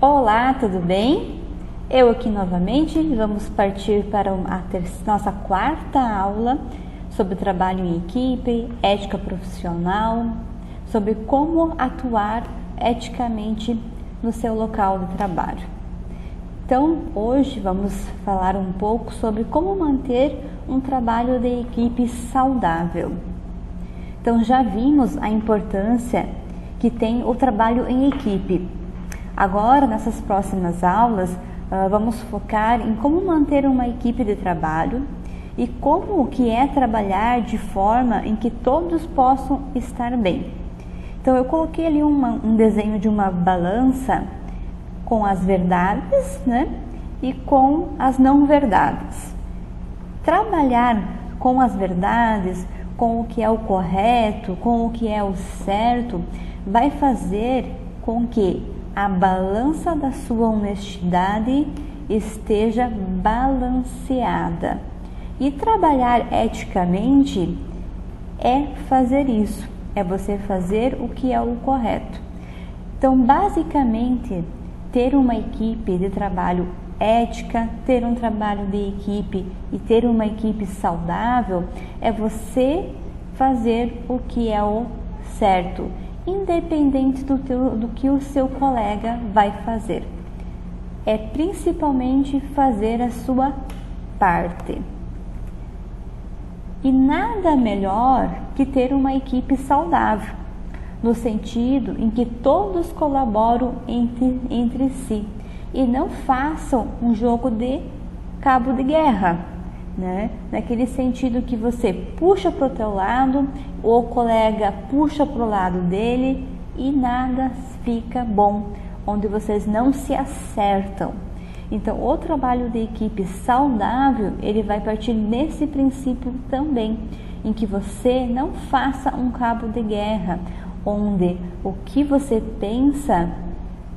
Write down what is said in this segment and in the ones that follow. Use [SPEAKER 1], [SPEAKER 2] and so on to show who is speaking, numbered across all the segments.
[SPEAKER 1] Olá, tudo bem? Eu aqui novamente, vamos partir para nossa quarta aula sobre trabalho em equipe, ética profissional, sobre como atuar eticamente no seu local de trabalho. Então, hoje vamos falar um pouco sobre como manter um trabalho de equipe saudável. Então, já vimos a importância que tem o trabalho em equipe. Agora, nessas próximas aulas, vamos focar em como manter uma equipe de trabalho e como que é trabalhar de forma em que todos possam estar bem. Então, eu coloquei ali um desenho de uma balança com as verdades, né, e com as não verdades. Trabalhar com as verdades, com o que é o correto, com o que é o certo, vai fazer com que a balança da sua honestidade esteja balanceada. E trabalhar eticamente é fazer isso, é você fazer o que é o correto. Então, basicamente, ter uma equipe de trabalho ética, ter um trabalho de equipe e ter uma equipe saudável é você fazer o que é o certo, independente do que o seu colega vai fazer. É principalmente fazer a sua parte. E nada melhor que ter uma equipe saudável, no sentido em que todos colaboram entre si e não façam um jogo de cabo de guerra, né? Naquele sentido que você puxa para o teu lado, o colega puxa para o lado dele e nada fica bom, onde vocês não se acertam. Então, o trabalho de equipe saudável, ele vai partir nesse princípio também, em que você não faça um cabo de guerra, onde o que você pensa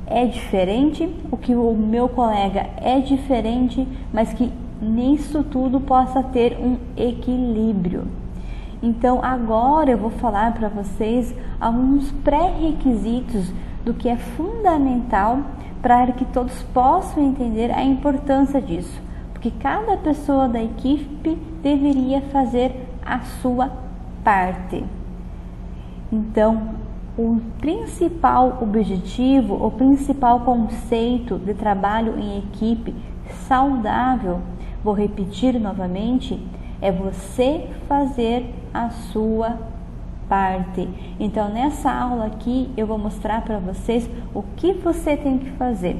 [SPEAKER 1] é diferente, o que o meu colega é diferente, mas que nisso tudo possa ter um equilíbrio. Então, agora eu vou falar para vocês alguns pré-requisitos do que é fundamental para que todos possam entender a importância disso, porque cada pessoa da equipe deveria fazer a sua parte. Então, o principal objetivo, o principal conceito de trabalho em equipe saudável, vou repetir novamente, é você fazer a sua parte. Então, nessa aula aqui, eu vou mostrar para vocês o que você tem que fazer.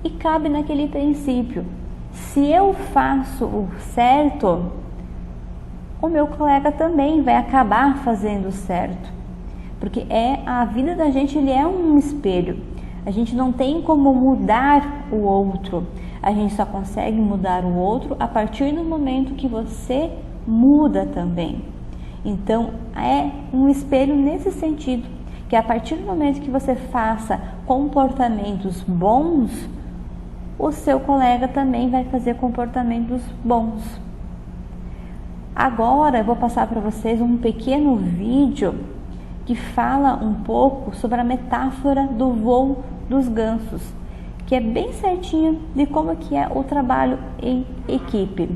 [SPEAKER 1] E cabe naquele princípio, se eu faço o certo, o meu colega também vai acabar fazendo o certo. Porque a vida da gente, ele é um espelho. A gente não tem como mudar o outro. A gente só consegue mudar o outro a partir do momento que você muda também. Então, é um espelho nesse sentido, que a partir do momento que você faça comportamentos bons, o seu colega também vai fazer comportamentos bons. Agora, eu vou passar para vocês um pequeno vídeo que fala um pouco sobre a metáfora do voo dos gansos, que é bem certinho de como que é o trabalho em equipe.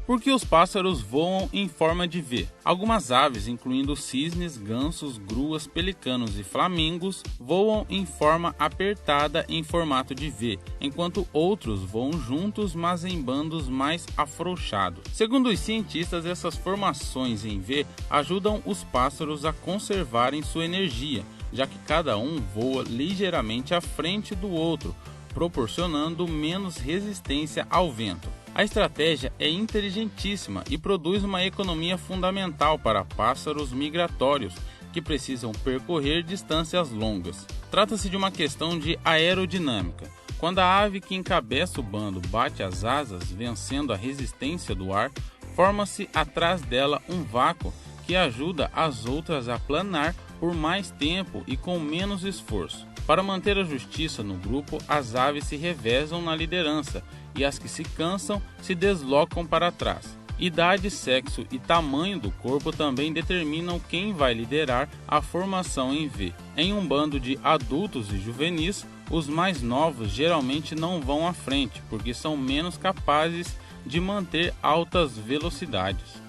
[SPEAKER 2] Por que os pássaros voam em forma de V? Algumas aves, incluindo cisnes, gansos, gruas, pelicanos e flamingos, voam em forma apertada em formato de V, enquanto outros voam juntos, mas em bandos mais afrouxados. Segundo os cientistas, essas formações em V ajudam os pássaros a conservarem sua energia, já que cada um voa ligeiramente à frente do outro, proporcionando menos resistência ao vento. A estratégia é inteligentíssima e produz uma economia fundamental para pássaros migratórios que precisam percorrer distâncias longas. Trata-se de uma questão de aerodinâmica. Quando a ave que encabeça o bando bate as asas, vencendo a resistência do ar, forma-se atrás dela um vácuo que ajuda as outras a planar por mais tempo e com menos esforço. Para manter a justiça no grupo, as aves se revezam na liderança e as que se cansam se deslocam para trás. Idade, sexo e tamanho do corpo também determinam quem vai liderar a formação em V. Em um bando de adultos e juvenis, os mais novos geralmente não vão à frente, porque são menos capazes de manter altas velocidades.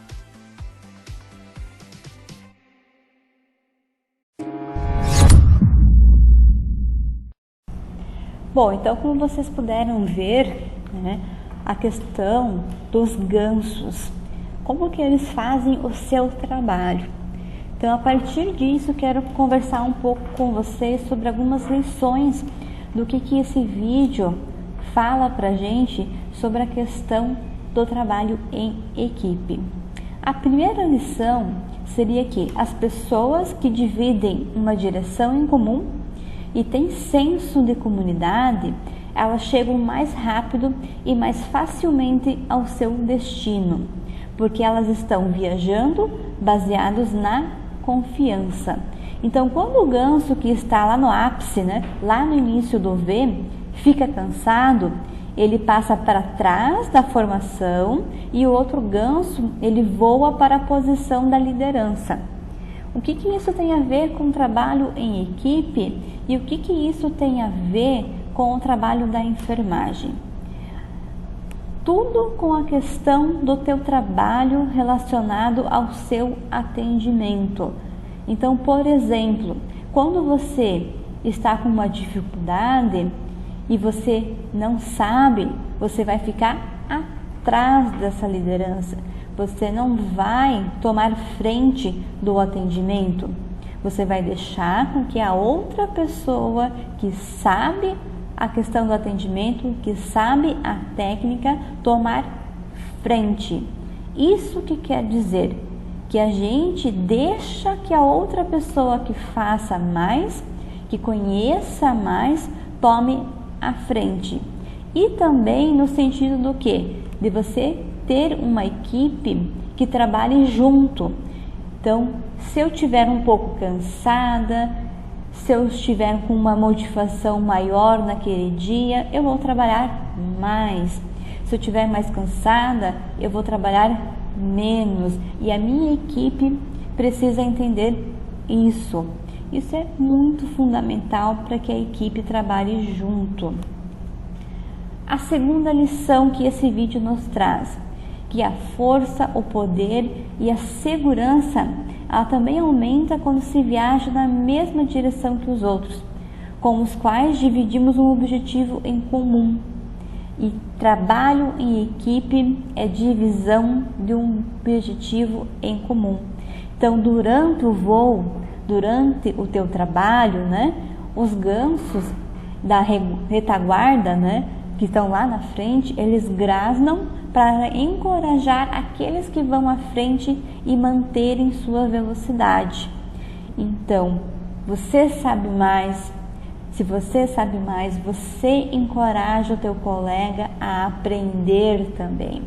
[SPEAKER 1] Bom, então como vocês puderam ver, a questão dos gansos, como que eles fazem o seu trabalho. Então, a partir disso, quero conversar um pouco com vocês sobre algumas lições do que esse vídeo fala pra gente sobre a questão do trabalho em equipe. A primeira lição seria que as pessoas que dividem uma direção em comum e têm senso de comunidade, elas chegam mais rápido e mais facilmente ao seu destino, porque elas estão viajando baseados na confiança. Então, quando o ganso que está lá no ápice, lá no início do V, fica cansado, ele passa para trás da formação e o outro ganso, ele voa para a posição da liderança. O que isso tem a ver com o trabalho em equipe e o que isso tem a ver com o trabalho da enfermagem? Tudo com a questão do teu trabalho relacionado ao seu atendimento. Então, por exemplo, quando você está com uma dificuldade e você não sabe, você vai ficar atrás dessa liderança. Você não vai tomar frente do atendimento. Você vai deixar com que a outra pessoa que sabe a questão do atendimento, que sabe a técnica, tomar frente. Isso que quer dizer que a gente deixa que a outra pessoa que faça mais, que conheça mais, tome a frente. E também no sentido do quê? De você ter uma equipe que trabalhe junto. Então, se eu estiver um pouco cansada, se eu estiver com uma motivação maior naquele dia, eu vou trabalhar mais. Se eu estiver mais cansada, eu vou trabalhar menos. E a minha equipe precisa entender isso. Isso é muito fundamental para que a equipe trabalhe junto. A segunda lição que esse vídeo nos traz, que a força, o poder e a segurança, ela também aumenta quando se viaja na mesma direção que os outros, com os quais dividimos um objetivo em comum. E trabalho em equipe é divisão de um objetivo em comum. Então, durante o voo, durante o teu trabalho, os gansos da retaguarda, que estão lá na frente, eles grasnam para encorajar aqueles que vão à frente e manterem sua velocidade. Então, você sabe mais. Se você sabe mais, você encoraja o teu colega a aprender também.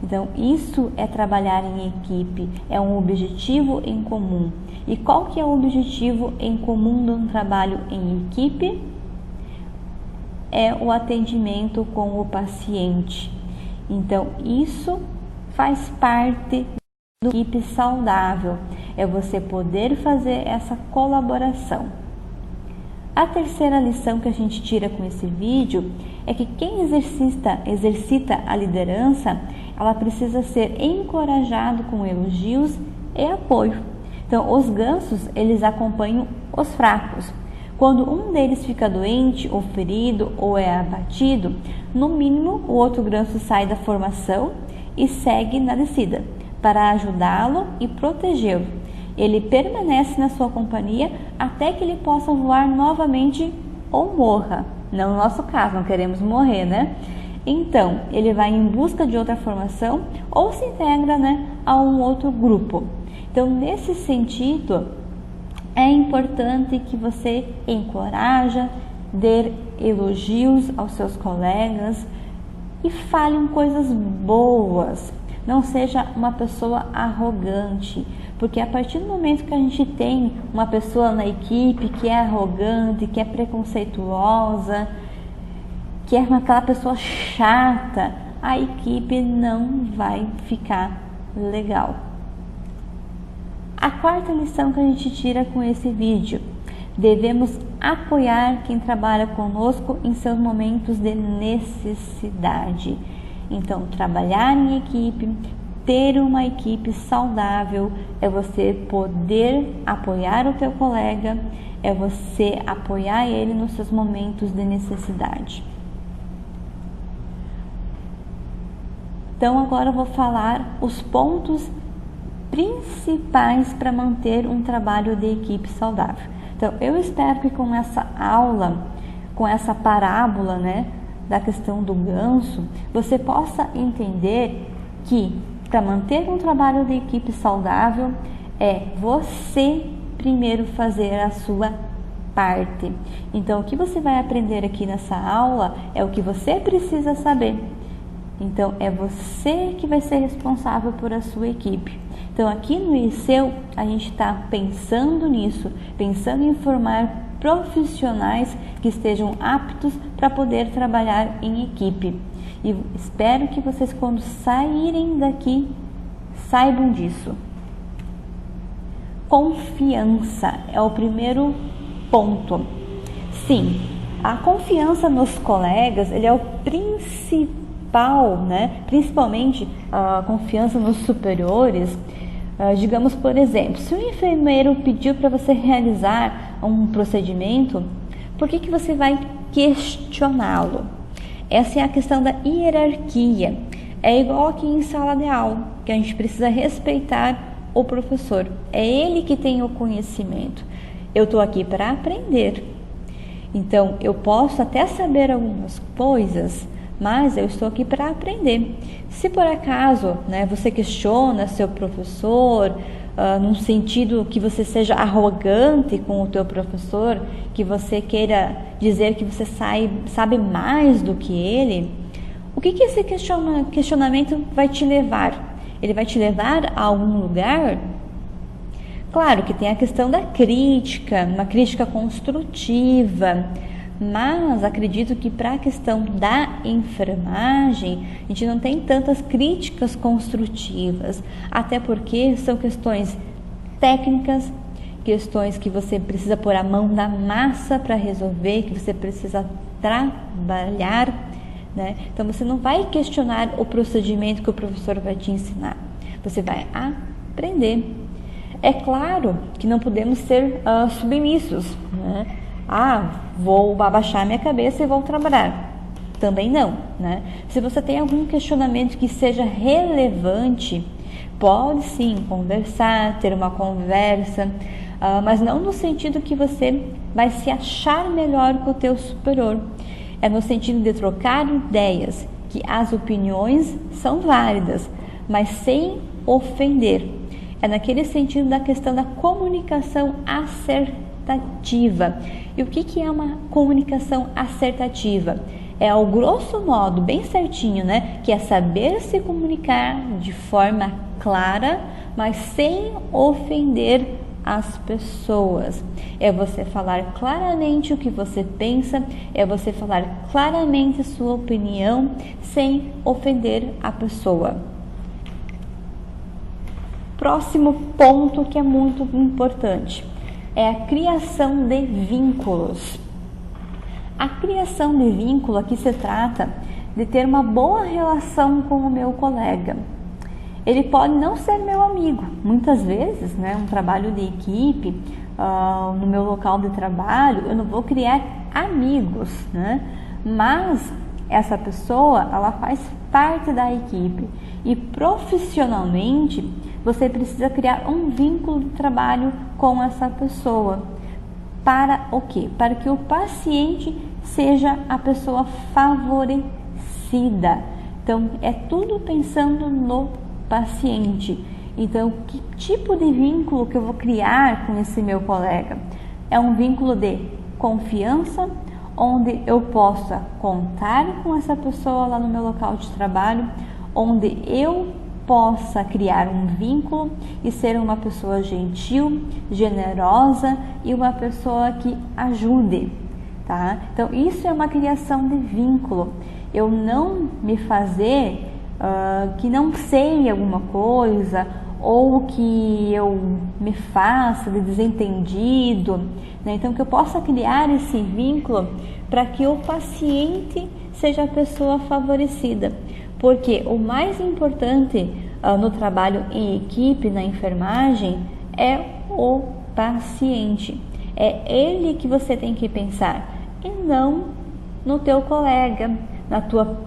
[SPEAKER 1] Então, isso é trabalhar em equipe, é um objetivo em comum. E qual que é o objetivo em comum de um trabalho em equipe? É o atendimento com o paciente. Então, isso faz parte da equipe saudável, é você poder fazer essa colaboração. A terceira lição que a gente tira com esse vídeo é que quem exercita a liderança, ela precisa ser encorajado com elogios e apoio. Então, os gansos, eles acompanham os fracos. Quando um deles fica doente, ou ferido, ou é abatido, no mínimo o outro ganso sai da formação e segue na descida para ajudá-lo e protegê-lo. Ele permanece na sua companhia até que ele possa voar novamente ou morra. Não no nosso caso, não queremos morrer, Então, ele vai em busca de outra formação ou se integra, a um outro grupo. Então, nesse sentido, é importante que você encoraje, dê elogios aos seus colegas e fale coisas boas. Não seja uma pessoa arrogante, porque a partir do momento que a gente tem uma pessoa na equipe que é arrogante, que é preconceituosa, que é aquela pessoa chata, a equipe não vai ficar legal. A quarta lição que a gente tira com esse vídeo: devemos apoiar quem trabalha conosco em seus momentos de necessidade. Então, trabalhar em equipe, ter uma equipe saudável, é você poder apoiar o teu colega, é você apoiar ele nos seus momentos de necessidade. Então, agora eu vou falar os pontos principais para manter um trabalho de equipe saudável. Então, eu espero que com essa aula, com essa parábola, da questão do ganso, você possa entender que para manter um trabalho de equipe saudável é você primeiro fazer a sua parte. Então, o que você vai aprender aqui nessa aula é o que você precisa saber. Então, é você que vai ser responsável por a sua equipe. Então, aqui no ICEU, a gente está pensando nisso, pensando em formar profissionais que estejam aptos para poder trabalhar em equipe. E espero que vocês, quando saírem daqui, saibam disso. Confiança é o primeiro ponto. Sim, a confiança nos colegas, ele é o principal, principalmente a confiança nos superiores. Digamos, por exemplo, se o enfermeiro pediu para você realizar um procedimento, por que você vai questioná-lo? Essa é a questão da hierarquia. É igual aqui em sala de aula, que a gente precisa respeitar o professor. É ele que tem o conhecimento. Eu estou aqui para aprender. Então, eu posso até saber algumas coisas, mas eu estou aqui para aprender. Se por acaso você questiona seu professor, num sentido que você seja arrogante com o teu professor, que você queira dizer que você sabe mais do que ele, o que esse questionamento vai te levar? Ele vai te levar a algum lugar? Claro que tem a questão da crítica, uma crítica construtiva, mas acredito que para a questão da enfermagem, a gente não tem tantas críticas construtivas, até porque são questões técnicas, questões que você precisa pôr a mão na massa para resolver, que você precisa trabalhar, Então você não vai questionar o procedimento que o professor vai te ensinar, você vai aprender. É claro que não podemos ser submissos, vou abaixar minha cabeça e vou trabalhar. Também não, Se você tem algum questionamento que seja relevante, pode sim conversar, ter uma conversa, mas não no sentido que você vai se achar melhor que o teu superior. É no sentido de trocar ideias, que as opiniões são válidas, mas sem ofender. É naquele sentido da questão da comunicação assertiva. E o que é uma comunicação assertiva? É ao grosso modo, bem certinho, que é saber se comunicar de forma clara, mas sem ofender as pessoas. É você falar claramente o que você pensa, é você falar claramente sua opinião, sem ofender a pessoa. Próximo ponto que é muito importante é a criação de vínculos. A criação de vínculo aqui se trata de ter uma boa relação com o meu colega. Ele pode não ser meu amigo. Muitas vezes, um trabalho de equipe, no meu local de trabalho, eu não vou criar amigos, Mas essa pessoa, ela faz parte da equipe. E profissionalmente, você precisa criar um vínculo de trabalho com essa pessoa. Para o quê? Para que o paciente seja a pessoa favorecida. Então, é tudo pensando no paciente. Então, que tipo de vínculo que eu vou criar com esse meu colega? É um vínculo de confiança, onde eu possa contar com essa pessoa lá no meu local de trabalho, onde eu possa criar um vínculo e ser uma pessoa gentil, generosa e uma pessoa que ajude, Então, isso é uma criação de vínculo. eu não me fazer que não sei alguma coisa, ou que eu me faça de desentendido, né? Então que eu possa criar esse vínculo para que o paciente seja a pessoa favorecida, porque o mais importante no trabalho em equipe, na enfermagem, é o paciente. É ele que você tem que pensar, e não no teu colega, na tua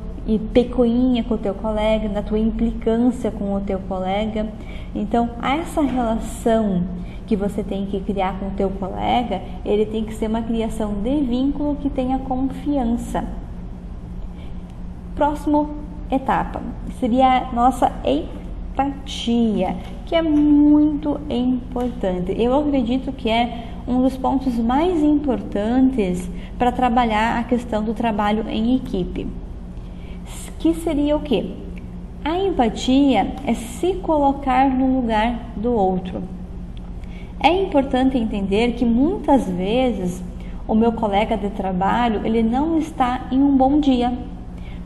[SPEAKER 1] picuinha com o teu colega, na tua implicância com o teu colega. Então, essa relação que você tem que criar com o teu colega, ele tem que ser uma criação de vínculo que tenha confiança. Próxima etapa seria a nossa empatia, que é muito importante. Eu acredito que é um dos pontos mais importantes para trabalhar a questão do trabalho em equipe. Que seria o quê? A empatia é se colocar no lugar do outro. É importante entender que muitas vezes o meu colega de trabalho, ele não está em um bom dia.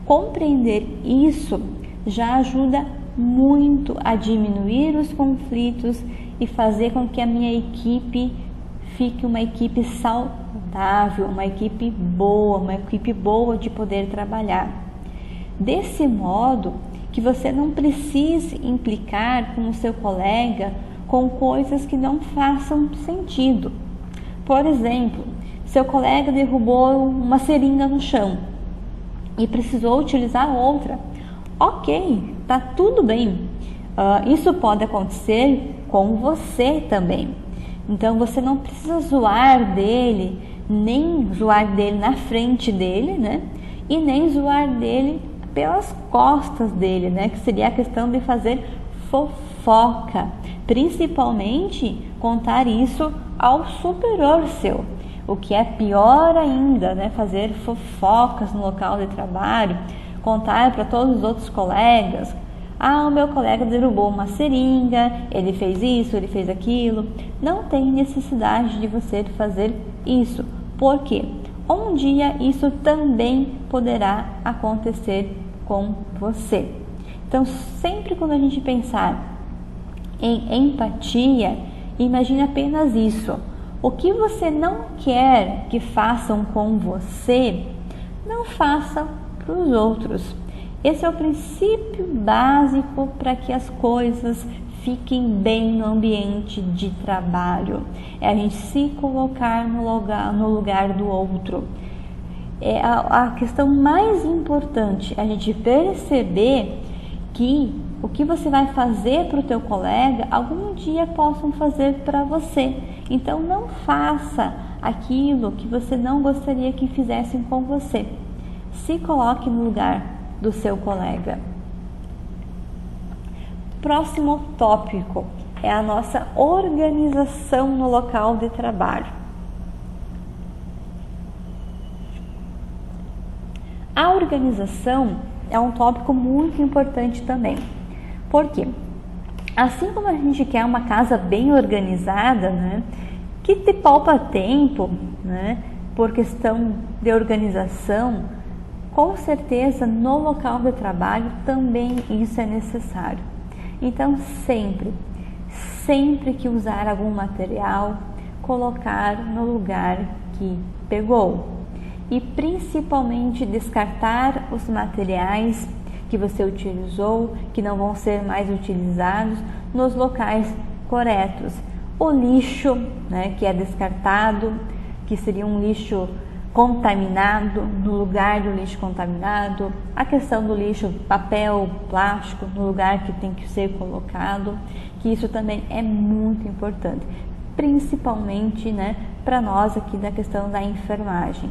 [SPEAKER 1] Compreender isso já ajuda muito a diminuir os conflitos e fazer com que a minha equipe fique uma equipe saudável, uma equipe boa de poder trabalhar. Desse modo, que você não precise implicar com o seu colega com coisas que não façam sentido. Por exemplo, seu colega derrubou uma seringa no chão e precisou utilizar outra. Ok, tá tudo bem. Isso pode acontecer com você também. Então você não precisa zoar dele, nem zoar dele na frente dele, né? E nem zoar dele pelas costas dele, né? Que seria a questão de fazer fofoca, principalmente contar isso ao superior seu, o que é pior ainda, né? Fazer fofocas no local de trabalho, contar para todos os outros colegas: o meu colega derrubou uma seringa, ele fez isso, ele fez aquilo. Não tem necessidade de você fazer isso, porque um dia isso também poderá acontecer com você. Então, sempre quando a gente pensar em empatia, imagine apenas isso. O que você não quer que façam com você, não faça para os outros. Esse é o princípio básico para que as coisas fiquem bem no ambiente de trabalho. É a gente se colocar no lugar do outro. É a questão mais importante, a gente perceber que o que você vai fazer para o teu colega, algum dia possam fazer para você. Então não faça aquilo que você não gostaria que fizessem com você. Se coloque no lugar do seu colega. Próximo tópico é a nossa organização no local de trabalho. A organização é um tópico muito importante também. Por quê? Assim como a gente quer uma casa bem organizada, né, que te poupa tempo, né, por questão de organização, com certeza no local de trabalho também isso é necessário. Então sempre que usar algum material, colocar no lugar que pegou. E principalmente descartar os materiais que você utilizou, que não vão ser mais utilizados, nos locais corretos. O lixo, né, que é descartado, que seria um lixo contaminado, no lugar do lixo contaminado. A questão do lixo papel, plástico, no lugar que tem que ser colocado, que isso também é muito importante, principalmente, né, para nós aqui da questão da enfermagem,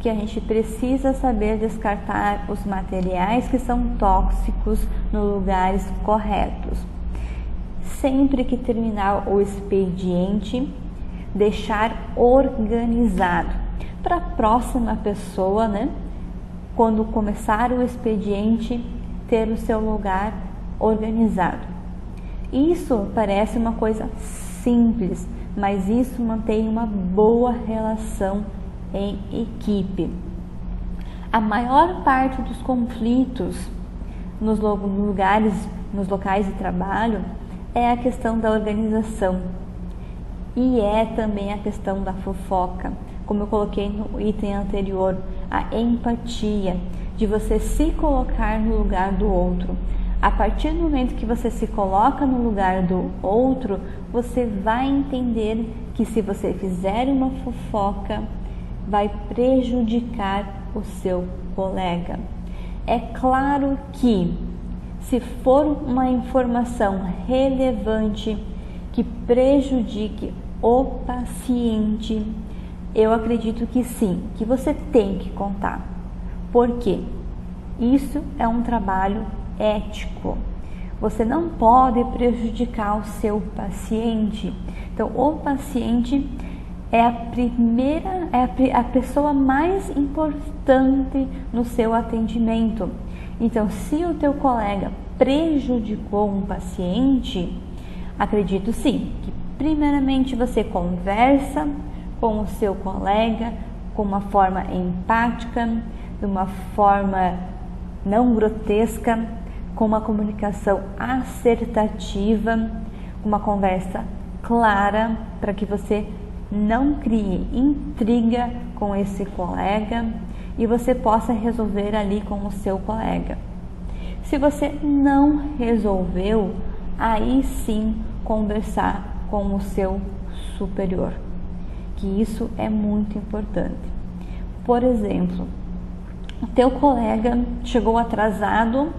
[SPEAKER 1] que a gente precisa saber descartar os materiais que são tóxicos nos lugares corretos. Sempre que terminar o expediente, deixar organizado para a próxima pessoa, né, quando começar o expediente, ter o seu lugar organizado. Isso parece uma coisa simples, mas isso mantém uma boa relação em equipe. A maior parte dos conflitos nos locais de trabalho é a questão da organização e é também a questão da fofoca, como eu coloquei no item anterior, a empatia, de você se colocar no lugar do outro. A partir do momento que você se coloca no lugar do outro, você vai entender que se você fizer uma fofoca, vai prejudicar o seu colega. É claro que, se for uma informação relevante que prejudique o paciente, eu acredito que sim, que você tem que contar. Por quê? Isso é um trabalho ético. Você não pode prejudicar o seu paciente. Então, o paciente é a pessoa mais importante no seu atendimento. Então, se o teu colega prejudicou um paciente, acredito sim, que primeiramente você conversa com o seu colega com uma forma empática, de uma forma não grotesca, com uma comunicação assertiva, uma conversa clara, para que você não crie intriga com esse colega e você possa resolver ali com o seu colega. Se você não resolveu, aí sim conversar com o seu superior, que isso é muito importante. Por exemplo, o teu colega chegou atrasado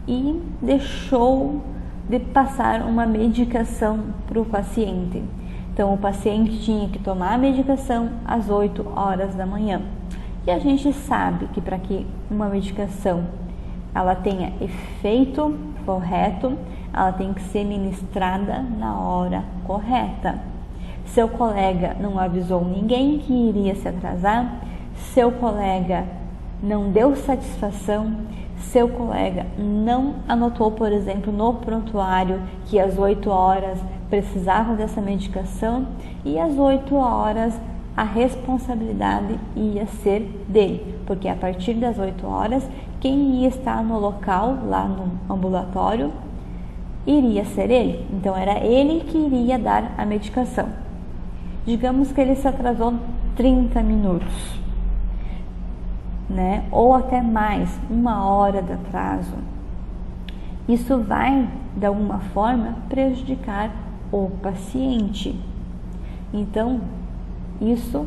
[SPEAKER 1] e deixou de passar uma medicação para o paciente. Então, o paciente tinha que tomar a medicação às 8 horas da manhã. E a gente sabe que para que uma medicação ela tenha efeito correto, ela tem que ser ministrada na hora correta. Seu colega não avisou ninguém que iria se atrasar, seu colega não deu satisfação, seu colega não anotou, por exemplo, no prontuário que às 8 horas precisava dessa medicação e às 8 horas a responsabilidade ia ser dele, porque a partir das 8 horas quem ia estar no local, lá no ambulatório, iria ser ele. Então era ele que iria dar a medicação. Digamos que ele se atrasou 30 minutos, né? Ou até mais, 1 hora de atraso. Isso vai, de alguma forma, prejudicar o paciente. Então, isso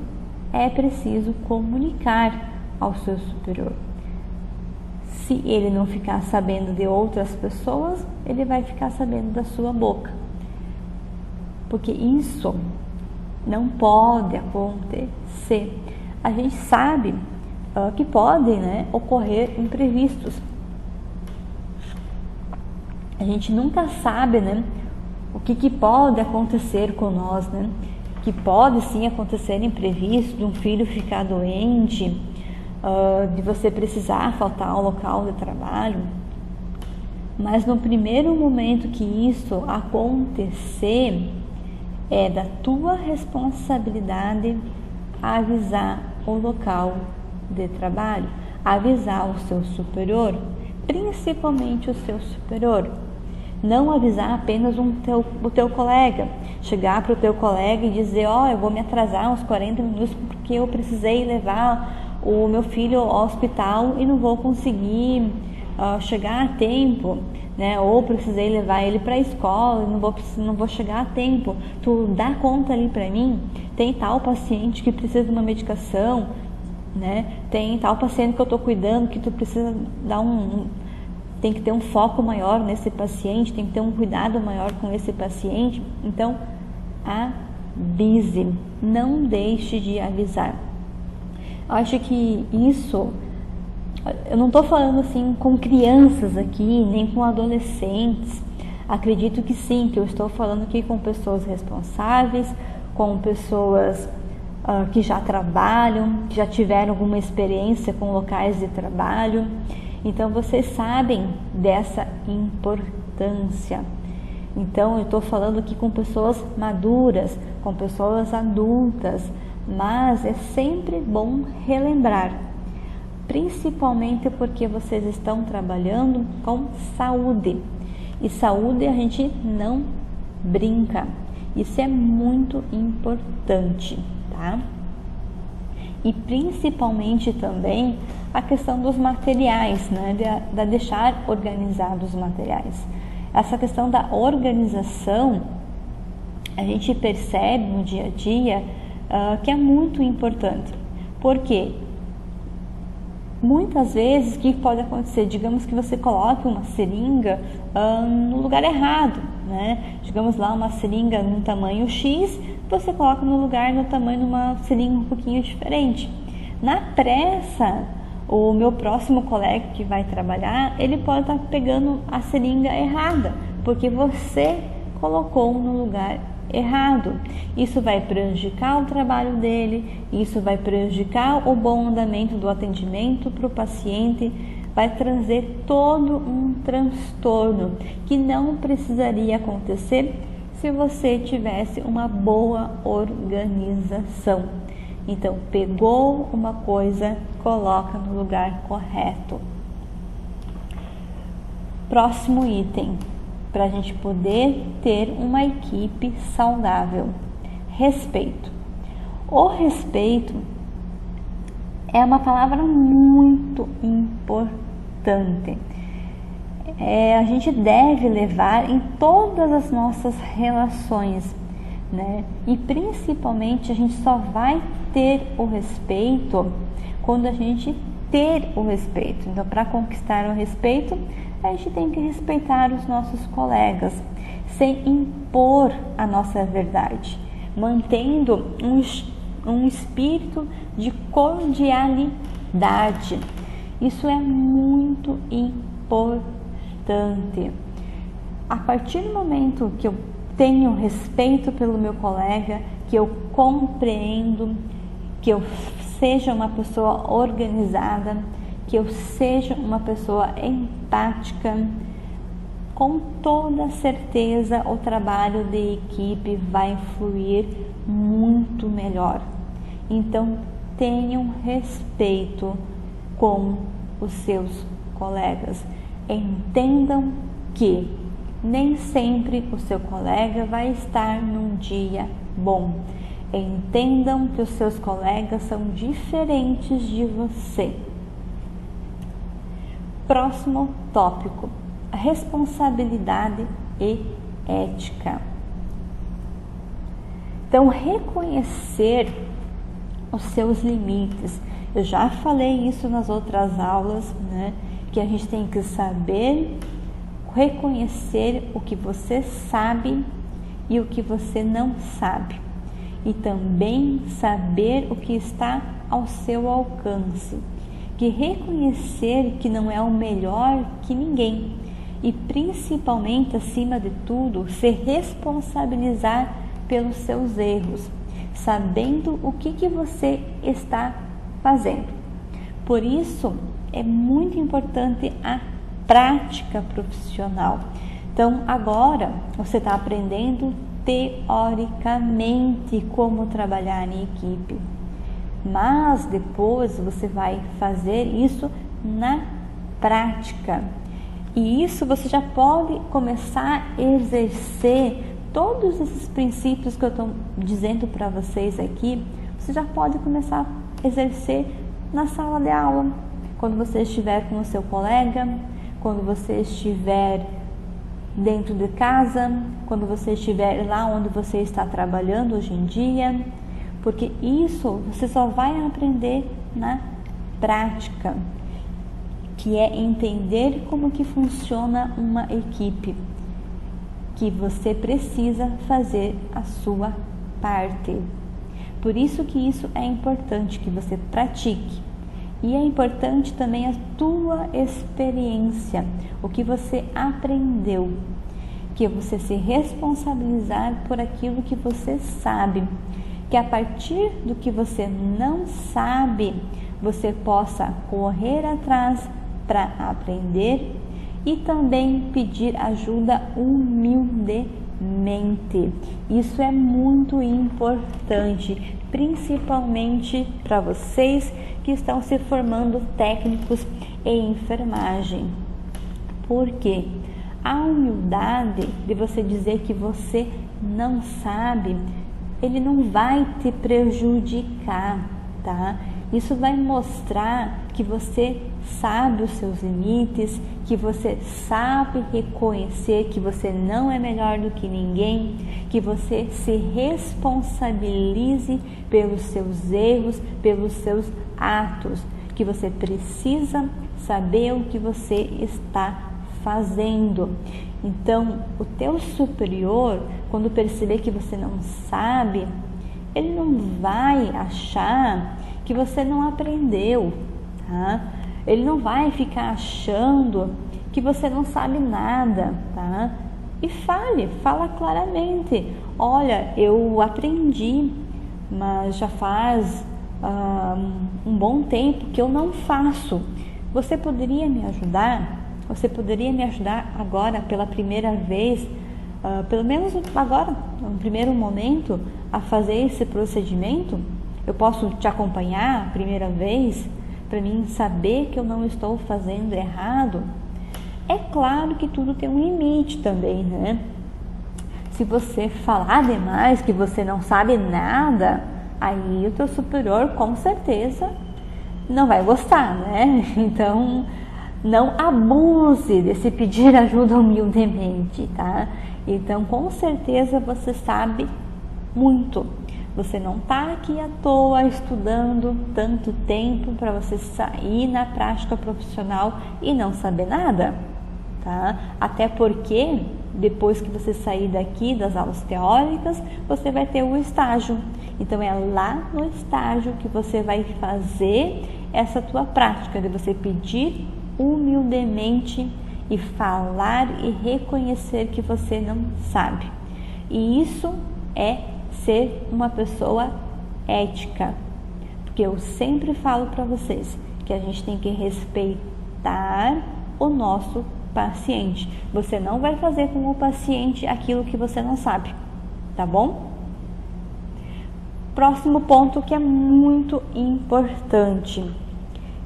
[SPEAKER 1] é preciso comunicar ao seu superior. Se ele não ficar sabendo de outras pessoas, ele vai ficar sabendo da sua boca. Porque isso não pode acontecer. A gente sabe que podem, né, ocorrer imprevistos. A gente nunca sabe, né, o que pode acontecer com nós, né? Que pode sim acontecer imprevisto, de um filho ficar doente, de você precisar faltar ao local de trabalho. Mas no primeiro momento que isso acontecer, é da tua responsabilidade avisar o local de trabalho, avisar o seu superior, principalmente o seu superior. Não avisar apenas o teu colega, chegar para o teu colega e dizer, eu vou me atrasar uns 40 minutos porque eu precisei levar o meu filho ao hospital e não vou conseguir chegar a tempo, né? Ou precisei levar ele para a escola e não vou chegar a tempo. Tu dá conta ali para mim? Tem tal paciente que precisa de uma medicação, né? Tem tal paciente que eu estou cuidando que tu precisa dar tem que ter um foco maior nesse paciente, tem que ter um cuidado maior com esse paciente. Então, avise, não deixe de avisar. Acho que isso, eu não estou falando assim com crianças aqui, nem com adolescentes. Acredito que sim, que eu estou falando aqui com pessoas responsáveis, com pessoas que já trabalham, que já tiveram alguma experiência com locais de trabalho. Então, vocês sabem dessa importância. Então, eu estou falando aqui com pessoas maduras, com pessoas adultas, mas é sempre bom relembrar. principalmente porque vocês estão trabalhando com saúde. E saúde a gente não brinca. Isso é muito importante, tá? E principalmente também a questão dos materiais, né? De deixar organizados os materiais. Essa questão da organização, a gente percebe no dia a dia que é muito importante. Porque muitas vezes o que pode acontecer? Digamos que você coloque uma seringa no lugar errado, né? Digamos lá uma seringa no tamanho X, você coloca no lugar no tamanho de uma seringa um pouquinho diferente. Na pressa, o meu próximo colega que vai trabalhar, ele pode estar pegando a seringa errada, porque você colocou no lugar errado. Isso vai prejudicar o trabalho dele, isso vai prejudicar o bom andamento do atendimento para o paciente, vai trazer todo um transtorno que não precisaria acontecer se você tivesse uma boa organização. Então, pegou uma coisa, coloca no lugar correto. Próximo item, para a gente poder ter uma equipe saudável: respeito. O respeito é uma palavra muito importante. A gente deve levar em todas as nossas relações, né? E principalmente a gente só vai ter o respeito quando a gente ter o respeito. Então, para conquistar o respeito, a gente tem que respeitar os nossos colegas, sem impor a nossa verdade, mantendo um espírito de cordialidade. Isso é muito importante. A partir do momento que eu tenho respeito pelo meu colega, que eu compreendo, que eu seja uma pessoa organizada, que eu seja uma pessoa empática, com toda certeza o trabalho de equipe vai fluir muito melhor. Então, tenham respeito com os seus colegas. Entendam que nem sempre o seu colega vai estar num dia bom. Entendam que os seus colegas são diferentes de você. Próximo tópico: responsabilidade e ética. Então, reconhecer os seus limites. Eu já falei isso nas outras aulas, né? Que a gente tem que saber reconhecer o que você sabe e o que você não sabe. E também saber o que está ao seu alcance. Que reconhecer que não é o melhor que ninguém. E principalmente, acima de tudo, se responsabilizar pelos seus erros, sabendo o que você está fazendo. Por isso, é muito importante a prática profissional. Então, agora você está aprendendo teoricamente como trabalhar em equipe, mas depois você vai fazer isso na prática. E isso você já pode começar a exercer todos esses princípios que eu estou dizendo para vocês aqui. Você já pode começar a exercer na sala de aula, quando você estiver com o seu colega, quando você estiver dentro de casa, quando você estiver lá onde você está trabalhando hoje em dia, porque isso você só vai aprender na prática, que é entender como que funciona uma equipe, que você precisa fazer a sua parte. Por isso que isso é importante que você pratique. E é importante também a tua experiência, o que você aprendeu, que você se responsabilizar por aquilo que você sabe, que a partir do que você não sabe, você possa correr atrás para aprender e também pedir ajuda humildemente. Isso é muito importante, principalmente para vocês que estão se formando técnicos em enfermagem. Por quê? A humildade de você dizer que você não sabe, ele não vai te prejudicar, tá? Isso vai mostrar que você sabe os seus limites, que você sabe reconhecer que você não é melhor do que ninguém, que você se responsabilize pelos seus erros, pelos seus atos, que você precisa saber o que você está fazendo. Então, o teu superior, quando perceber que você não sabe, ele não vai achar que você não aprendeu, tá? Ele não vai ficar achando que você não sabe nada, tá? E fala claramente: olha, eu aprendi, mas já faz um bom tempo que eu não faço. Você poderia me ajudar? Você poderia me ajudar agora pela primeira vez, pelo menos agora, no primeiro momento, a fazer esse procedimento? Eu posso te acompanhar a primeira vez para mim saber que eu não estou fazendo errado? É claro que tudo tem um limite também, né? Se você falar demais que você não sabe nada, aí o teu superior com certeza não vai gostar, né? Então, não abuse desse pedir ajuda humildemente, tá? Então, com certeza você sabe muito. Você não está aqui à toa estudando tanto tempo para você sair na prática profissional e não saber nada, tá? Até porque depois que você sair daqui das aulas teóricas, você vai ter o estágio. Então é lá no estágio que você vai fazer essa tua prática de você pedir humildemente e falar e reconhecer que você não sabe. E isso é ser uma pessoa ética, porque eu sempre falo para vocês que a gente tem que respeitar o nosso paciente. Você não vai fazer com o paciente aquilo que você não sabe, tá bom? Próximo ponto que é muito importante,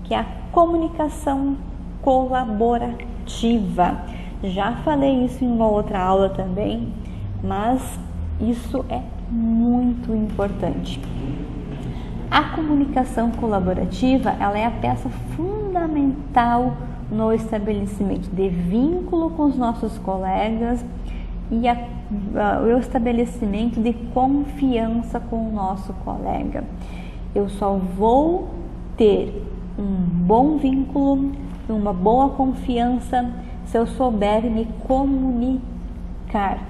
[SPEAKER 1] que é a comunicação colaborativa. Já falei isso em uma outra aula também, mas isso é muito importante. A comunicação colaborativa, ela é a peça fundamental no estabelecimento de vínculo com os nossos colegas e o estabelecimento de confiança com o nosso colega. Eu só vou ter um bom vínculo, uma boa confiança, se eu souber me comunicar.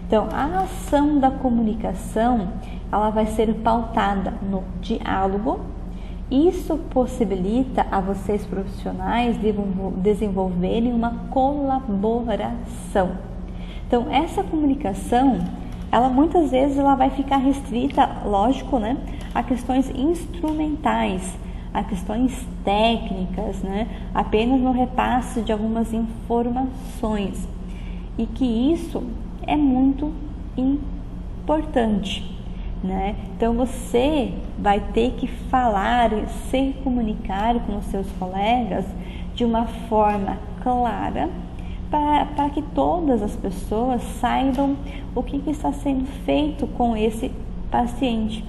[SPEAKER 1] Então, a ação da comunicação, ela vai ser pautada no diálogo. Isso possibilita a vocês profissionais desenvolverem uma colaboração. Então, essa comunicação, ela muitas vezes ela vai ficar restrita, lógico, né, a questões instrumentais, a questões técnicas, né, apenas no repasse de algumas informações. E que isso é muito importante, né? Então você vai ter que falar, se comunicar com os seus colegas de uma forma clara para que todas as pessoas saibam o que está sendo feito com esse paciente.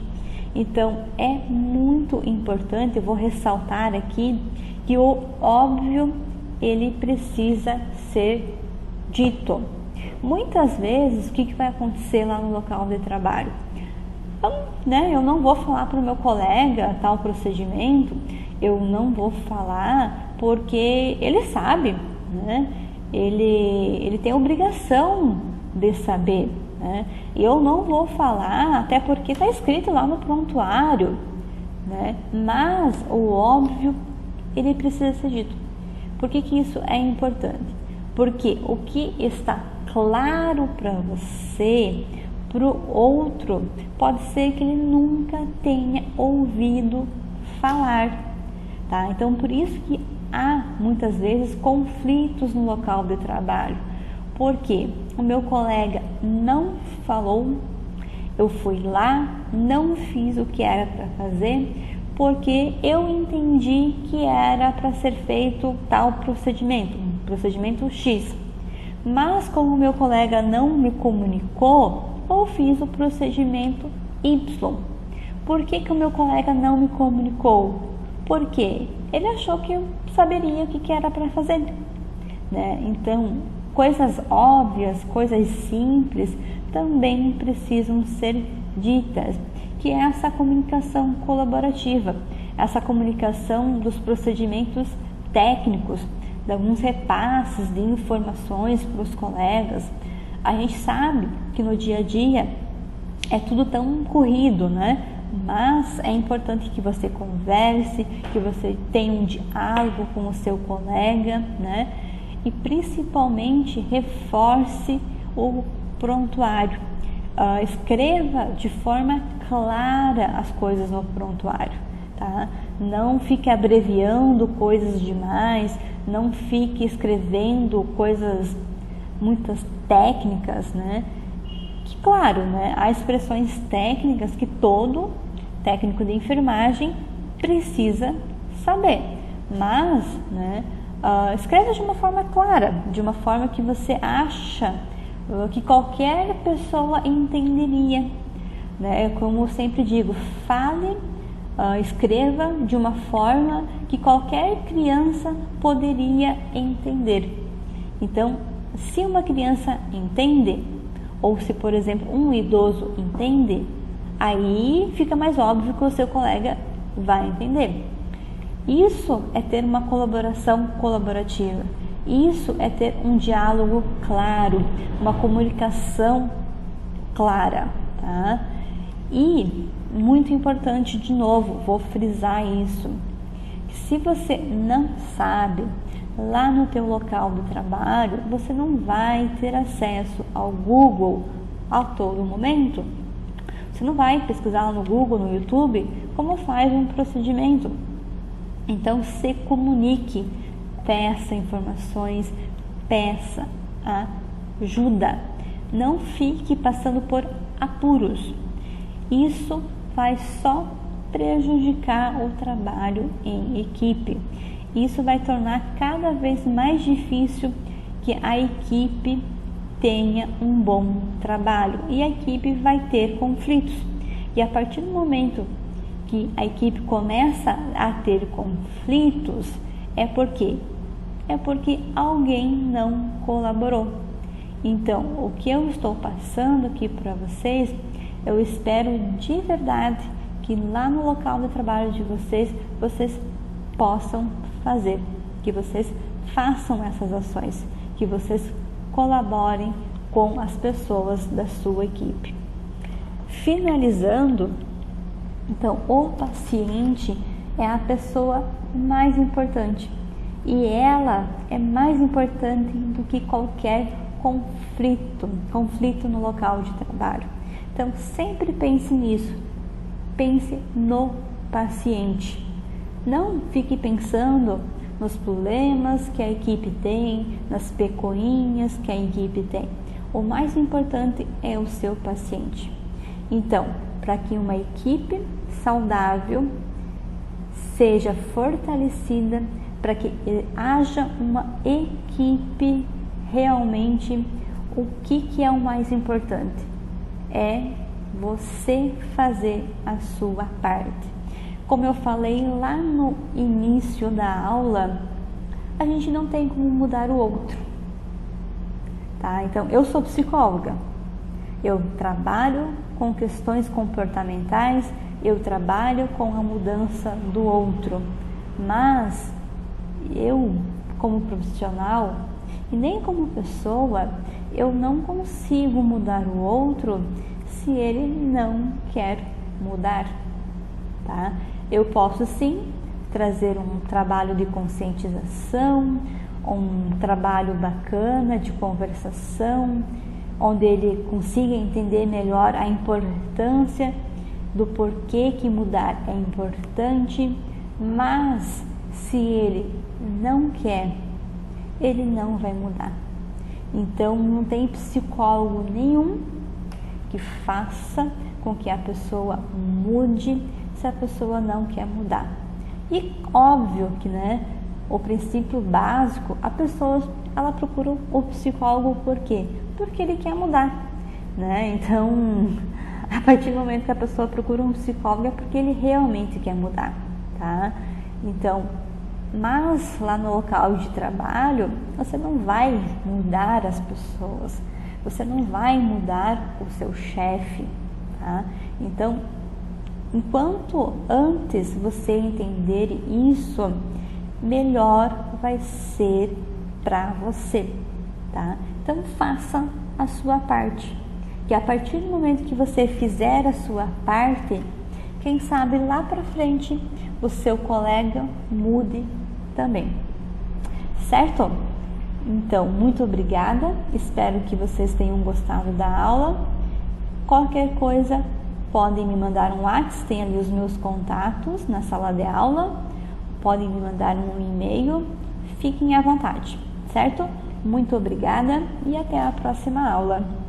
[SPEAKER 1] Então é muito importante, eu vou ressaltar aqui que o óbvio ele precisa ser dito. Muitas vezes, o que vai acontecer lá no local de trabalho? Eu não vou falar para o meu colega tal procedimento, eu não vou falar porque ele sabe, né? Ele tem a obrigação de saber, né? Eu não vou falar até porque está escrito lá no prontuário, né? Mas o óbvio, ele precisa ser dito. Por que isso é importante? Porque o que está claro para você, para o outro, pode ser que ele nunca tenha ouvido falar, tá? Então, por isso que há muitas vezes conflitos no local de trabalho, porque o meu colega não falou, eu fui lá, não fiz o que era para fazer, porque eu entendi que era para ser feito tal procedimento, um procedimento X. Mas como meu colega não me comunicou, eu fiz o procedimento Y. Por que o meu colega não me comunicou? Porque ele achou que eu saberia o que era para fazer, né? Então, coisas óbvias, coisas simples também precisam ser ditas, que é essa comunicação colaborativa, essa comunicação dos procedimentos técnicos, de alguns repasses de informações para os colegas. A gente sabe que no dia a dia é tudo tão corrido, né? Mas é importante que você converse, que você tenha um diálogo com o seu colega, né? E principalmente reforce o prontuário. Escreva de forma clara as coisas no prontuário, tá? Não fique abreviando coisas demais, não fique escrevendo coisas muitas técnicas, né? Que claro, né? Há expressões técnicas que todo técnico de enfermagem precisa saber, mas, né? Escreva de uma forma clara, de uma forma que você acha que qualquer pessoa entenderia, né? Como eu sempre digo, fale, escreva de uma forma que qualquer criança poderia entender. Então, se uma criança entende, ou se, por exemplo, um idoso entende, aí fica mais óbvio que o seu colega vai entender. Isso é ter uma colaboração colaborativa. Isso é ter um diálogo claro, uma comunicação clara, tá? E, muito importante, de novo, vou frisar isso, se você não sabe, lá no teu local de trabalho, você não vai ter acesso ao Google a todo momento. Você não vai pesquisar lá no Google, no YouTube, como faz um procedimento. Então, se comunique, peça informações, peça ajuda. Não fique passando por apuros. Isso vai só prejudicar o trabalho em equipe. Isso vai tornar cada vez mais difícil que a equipe tenha um bom trabalho e a equipe vai ter conflitos. E a partir do momento que a equipe começa a ter conflitos, é porque alguém não colaborou. Então, o que eu estou passando aqui para vocês, eu espero de verdade que lá no local de trabalho de vocês possam fazer, que vocês façam essas ações, que vocês colaborem com as pessoas da sua equipe. Finalizando, então, o paciente é a pessoa mais importante e ela é mais importante do que qualquer conflito no local de trabalho. Então, sempre pense nisso, pense no paciente. Não fique pensando nos problemas que a equipe tem, nas pecuinhas que a equipe tem. O mais importante é o seu paciente. Então, para que uma equipe saudável seja fortalecida, para que haja uma equipe realmente, o que é o mais importante? É você fazer a sua parte. Como eu falei lá no início da aula, a gente não tem como mudar o outro, tá? Então, eu sou psicóloga, eu trabalho com questões comportamentais, eu trabalho com a mudança do outro, mas eu, como profissional e nem como pessoa, eu não consigo mudar o outro se ele não quer mudar, tá? Eu posso sim trazer um trabalho de conscientização, um trabalho bacana de conversação, onde ele consiga entender melhor a importância do porquê que mudar é importante, mas se ele não quer, ele não vai mudar. Então, não tem psicólogo nenhum que faça com que a pessoa mude se a pessoa não quer mudar. E óbvio que, né, o princípio básico, a pessoa ela procura o psicólogo por quê? Porque ele quer mudar, né? Então, a partir do momento que a pessoa procura um psicólogo é porque ele realmente quer mudar, tá? Então, mas lá no local de trabalho, você não vai mudar as pessoas, você não vai mudar o seu chefe, tá? Então, enquanto antes você entender isso, melhor vai ser para você, tá? Então, faça a sua parte, que a partir do momento que você fizer a sua parte, quem sabe lá para frente o seu colega mude também, certo? Então, muito obrigada, espero que vocês tenham gostado da aula. Qualquer coisa, podem me mandar um WhatsApp, tem ali os meus contatos na sala de aula, podem me mandar um e-mail, fiquem à vontade, certo? Muito obrigada e até a próxima aula.